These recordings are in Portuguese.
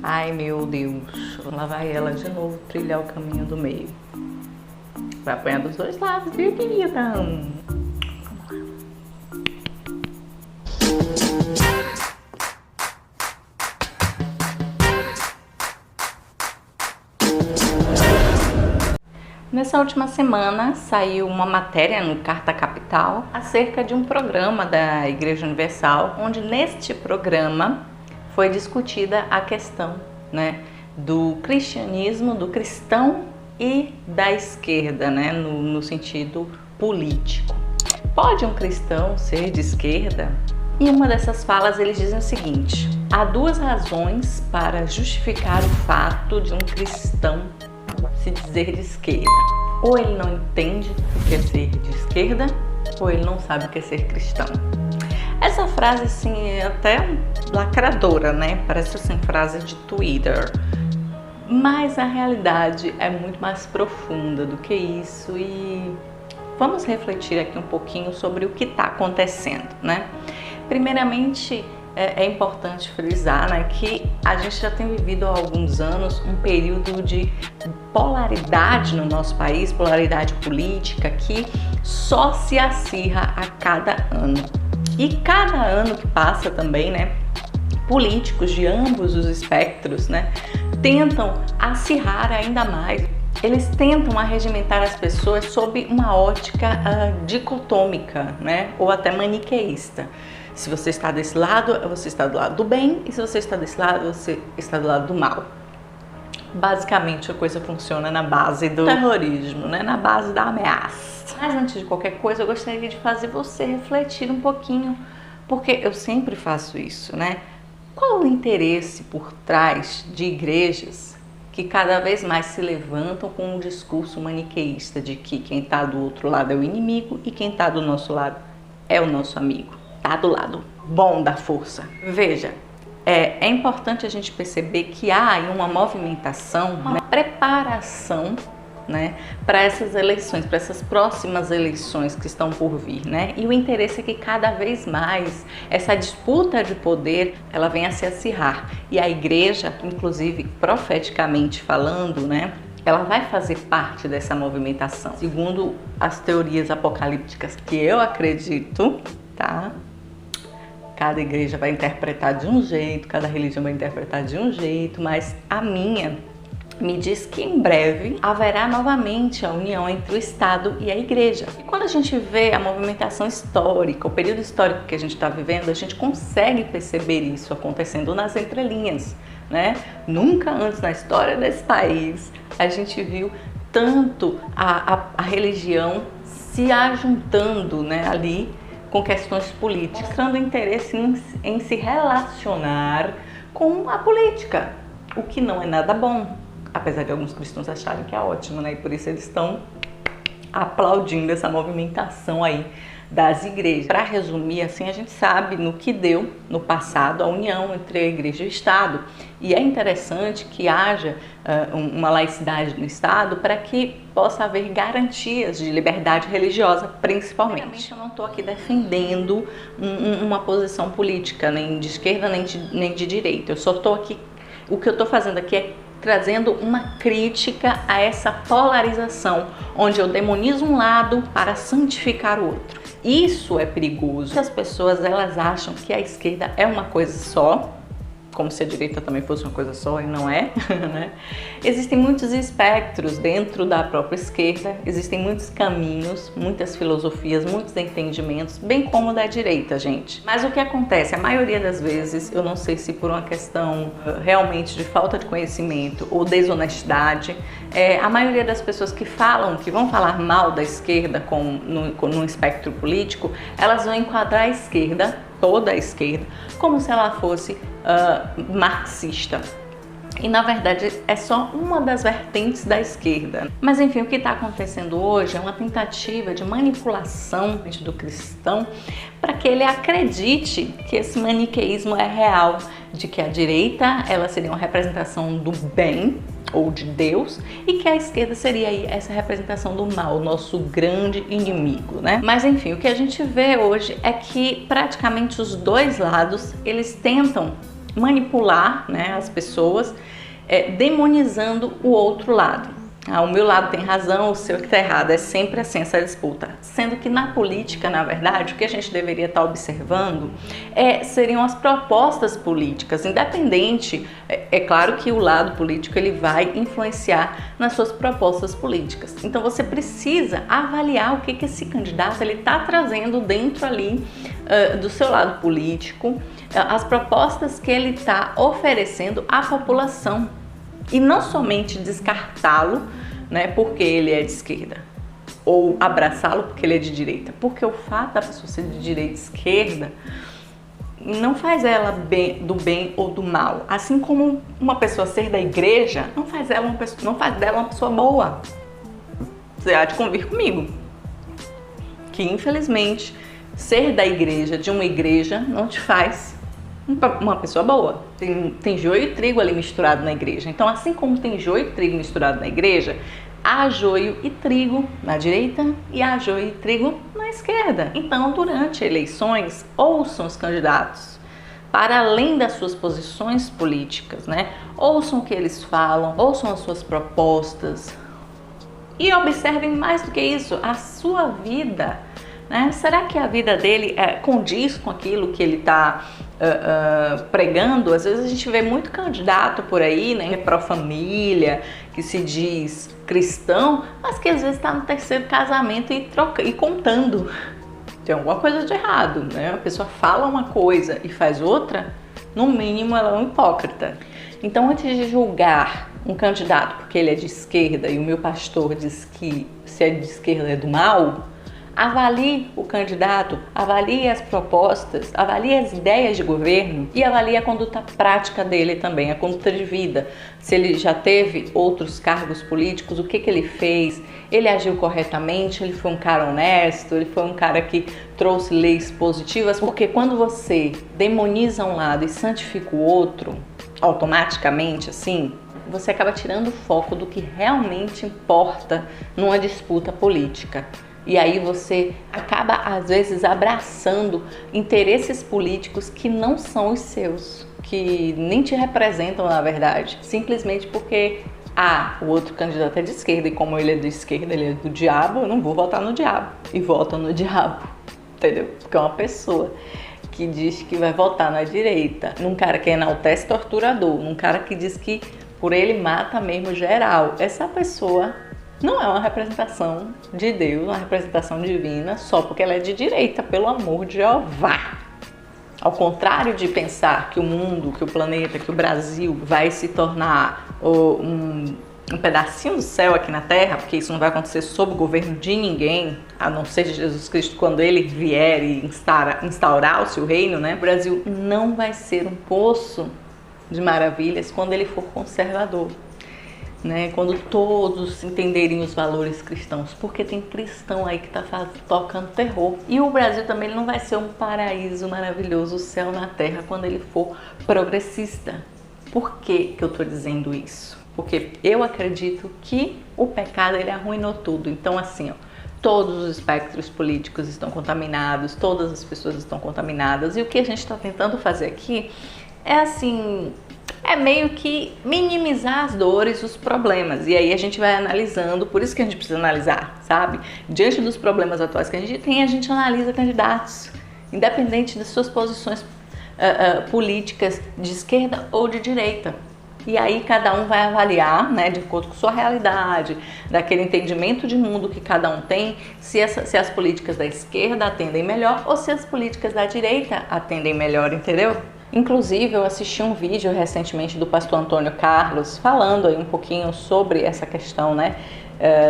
Ai, meu Deus, lá vai ela de novo trilhar o caminho do meio. Vai apanhar dos dois lados, viu, querida? Nessa última semana saiu uma matéria no Carta Capital acerca de um programa da Igreja Universal, onde neste programa foi discutida a questão, do cristianismo, do cristão e da esquerda, no sentido político. Pode um cristão ser de esquerda? Em uma dessas falas eles dizem o seguinte: há duas razões para justificar o fato de um cristão se dizer de esquerda. Ou ele não entende o que é ser de esquerda, ou ele não sabe o que é ser cristão. Essa frase, assim, é até lacradora, Parece, assim, frase de Twitter. Mas a realidade é muito mais profunda do que isso e vamos refletir aqui um pouquinho sobre o que está acontecendo, Primeiramente, é importante frisar que a gente já tem vivido há alguns anos um período de polaridade no nosso país, polaridade política, que só se acirra a cada ano. E cada ano que passa também, políticos de ambos os espectros, tentam acirrar ainda mais. Eles tentam arregimentar as pessoas sob uma ótica dicotômica, ou até maniqueísta. Se você está desse lado, você está do lado do bem, e se você está desse lado, você está do lado do mal. Basicamente a coisa funciona na base do terrorismo, na base da ameaça. Mas antes de qualquer coisa, eu gostaria de fazer você refletir um pouquinho, porque eu sempre faço isso, Qual o interesse por trás de igrejas que cada vez mais se levantam com um discurso maniqueísta de que quem está do outro lado é o inimigo e quem está do nosso lado é o nosso amigo? Tá do lado bom da força. Veja, é importante a gente perceber que há aí uma movimentação, uma preparação, para essas eleições, para essas próximas eleições que estão por vir, E o interesse é que cada vez mais essa disputa de poder, ela venha a se acirrar. E a igreja, inclusive profeticamente falando, ela vai fazer parte dessa movimentação. Segundo as teorias apocalípticas que eu acredito, Cada igreja vai interpretar de um jeito, cada religião vai interpretar de um jeito, mas a minha me diz que em breve haverá novamente a união entre o Estado e a igreja. E quando a gente vê a movimentação histórica, o período histórico que a gente está vivendo, a gente consegue perceber isso acontecendo nas entrelinhas, Nunca antes na história desse país a gente viu tanto a religião se ajuntando, ali com questões políticas, mostrando interesse em se relacionar com a política, o que não é nada bom, apesar de alguns cristãos acharem que é ótimo, E por isso eles estão aplaudindo essa movimentação aí das igrejas. Para resumir, assim, a gente sabe no que deu no passado a união entre a igreja e o Estado. E é interessante que haja uma laicidade no Estado para que possa haver garantias de liberdade religiosa, principalmente. Eu não estou aqui defendendo uma posição política, nem de esquerda nem de direita. Eu só estou aqui, o que eu estou fazendo aqui é trazendo uma crítica a essa polarização, onde eu demonizo um lado para santificar o outro. Isso é perigoso. As pessoas, elas acham que a esquerda é uma coisa só, como se a direita também fosse uma coisa só, e não é, Existem muitos espectros dentro da própria esquerda, existem muitos caminhos, muitas filosofias, muitos entendimentos, bem como da direita, gente. Mas o que acontece? A maioria das vezes, eu não sei se por uma questão realmente de falta de conhecimento ou desonestidade, a maioria das pessoas que vão falar mal da esquerda no espectro político, elas vão enquadrar a esquerda, toda a esquerda, como se ela fosse marxista. E na verdade é só uma das vertentes da esquerda. Mas enfim, o que está acontecendo hoje é uma tentativa de manipulação do cristão para que ele acredite que esse maniqueísmo é real, de que a direita ela seria uma representação do bem ou de Deus e que a esquerda seria aí essa representação do mal, o nosso grande inimigo, Mas enfim, o que a gente vê hoje é que praticamente os dois lados eles tentam manipular, né, as pessoas, demonizando o outro lado. O meu lado tem razão, o seu que está errado. É sempre assim essa disputa. Sendo que na política, na verdade, o que a gente deveria estar observando seriam as propostas políticas. Independente, é claro que o lado político ele vai influenciar nas suas propostas políticas. Então você precisa avaliar o que esse candidato está trazendo dentro ali do seu lado político, as propostas que ele está oferecendo à população. E não somente descartá-lo, né, porque ele é de esquerda, ou abraçá-lo porque ele é de direita, porque o fato da pessoa ser de direita e esquerda não faz ela do bem ou do mal. Assim como uma pessoa ser da igreja não faz dela uma pessoa boa. Você há de convir comigo que, infelizmente, ser da igreja, de uma igreja, não te faz uma pessoa boa. Tem joio e trigo ali misturado na igreja. Então, assim como tem joio e trigo misturado na igreja, há joio e trigo na direita e há joio e trigo na esquerda. Então, durante eleições, ouçam os candidatos para além das suas posições políticas, né? Ouçam o que eles falam, ouçam as suas propostas e observem mais do que isso, a sua vida, né? Será que a vida dele condiz com aquilo que ele está pregando? Às vezes a gente vê muito candidato por aí, né, que é pró-família, que se diz cristão, mas que às vezes está no terceiro casamento e contando. Tem alguma coisa de errado, né? A pessoa fala uma coisa e faz outra, no mínimo ela é um hipócrita. Então, antes de julgar um candidato porque ele é de esquerda e o meu pastor diz que se é de esquerda é do mal, avalie o candidato, avalie as propostas, avalie as ideias de governo e avalie a conduta prática dele também, a conduta de vida. Se ele já teve outros cargos políticos, o que ele fez, ele agiu corretamente, ele foi um cara honesto, ele foi um cara que trouxe leis positivas, porque quando você demoniza um lado e santifica o outro, automaticamente assim, você acaba tirando o foco do que realmente importa numa disputa política. E aí você acaba, às vezes, abraçando interesses políticos que não são os seus, que nem te representam, na verdade, simplesmente porque o outro candidato é de esquerda e como ele é de esquerda, ele é do diabo, eu não vou votar no diabo. E votam no diabo, entendeu? Porque é uma pessoa que diz que vai votar na direita, num cara que enaltece torturador, num cara que diz que por ele mata mesmo geral. Essa pessoa não é uma representação de Deus, uma representação divina, só porque ela é de direita, pelo amor de Jeová. Ao contrário de pensar que o mundo, que o planeta, que o Brasil vai se tornar um pedacinho do céu aqui na Terra, porque isso não vai acontecer sob o governo de ninguém, a não ser de Jesus Cristo, quando ele vier e instaurar o seu reino, né? O Brasil não vai ser um poço de maravilhas quando ele for conservador. Né, quando todos entenderem os valores cristãos, porque tem cristão aí que está tocando terror. E o Brasil também não vai ser um paraíso maravilhoso, o céu na terra, quando ele for progressista. Por que eu estou dizendo isso? Porque eu acredito que o pecado ele arruinou tudo. Então assim, todos os espectros políticos estão contaminados, todas as pessoas estão contaminadas, e o que a gente está tentando fazer aqui é assim, meio que minimizar as dores, os problemas. E aí a gente vai analisando, por isso que a gente precisa analisar, sabe? Diante dos problemas atuais que a gente tem, a gente analisa candidatos, independente das suas posições políticas de esquerda ou de direita. E aí cada um vai avaliar, né, de acordo com sua realidade, daquele entendimento de mundo que cada um tem, se as políticas da esquerda atendem melhor ou se as políticas da direita atendem melhor, entendeu? Inclusive, eu assisti um vídeo recentemente do pastor Antônio Carlos falando aí um pouquinho sobre essa questão, né,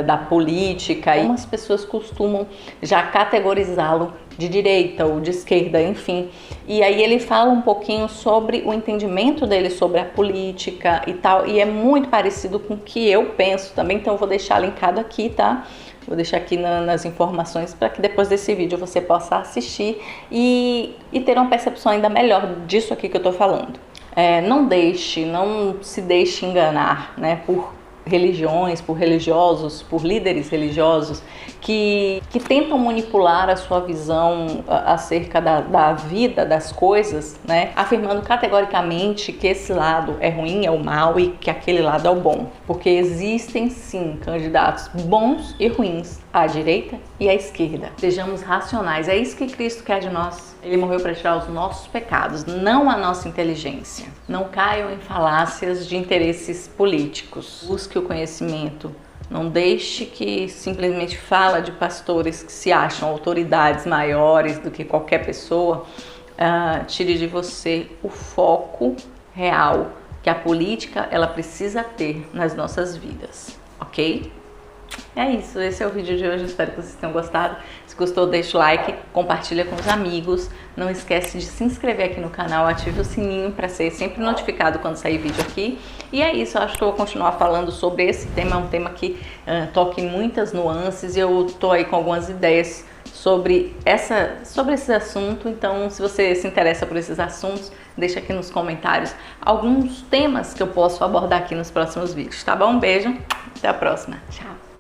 da política e como as pessoas costumam já categorizá-lo de direita ou de esquerda, enfim. E aí ele fala um pouquinho sobre o entendimento dele sobre a política e tal, e é muito parecido com o que eu penso também, então eu vou deixar linkado aqui, tá? Vou deixar aqui nas informações para que depois desse vídeo você possa assistir e ter uma percepção ainda melhor disso aqui que eu tô falando. Não se deixe enganar, né, por religiões, por religiosos, por líderes religiosos que tentam manipular a sua visão acerca da vida, das coisas, né? Afirmando categoricamente que esse lado é ruim, é o mal e que aquele lado é o bom. Porque existem sim candidatos bons e ruins à direita e à esquerda. Sejamos racionais, é isso que Cristo quer de nós. Ele morreu para tirar os nossos pecados, não a nossa inteligência. Não caiam em falácias de interesses políticos. Busque o conhecimento. Não deixe que simplesmente fala de pastores que se acham autoridades maiores do que qualquer pessoa, tire de você o foco real que a política ela precisa ter nas nossas vidas, ok? É isso, esse é o vídeo de hoje, espero que vocês tenham gostado. Se gostou, deixa o like, compartilha com os amigos. Não esquece de se inscrever aqui no canal, ative o sininho para ser sempre notificado quando sair vídeo aqui. E é isso, eu acho que eu vou continuar falando sobre esse tema, é um tema que toca em muitas nuances e eu tô aí com algumas ideias sobre esse assunto. Então, se você se interessa por esses assuntos, deixa aqui nos comentários alguns temas que eu posso abordar aqui nos próximos vídeos, tá bom? Um beijo, até a próxima, tchau!